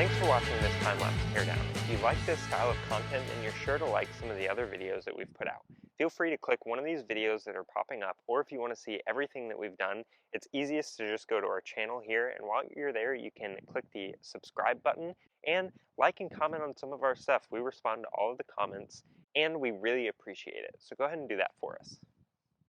Thanks for watching this time-lapse teardown. If you like this style of content, then you're sure to like some of the other videos that we've put out. Feel free to click one of these videos that are popping up, or if you want to see everything that we've done, it's easiest to just go to our channel here, and while you're there, you can click the subscribe button and like and comment on some of our stuff. We respond to all of the comments, and we really appreciate it. So go ahead and do that for us.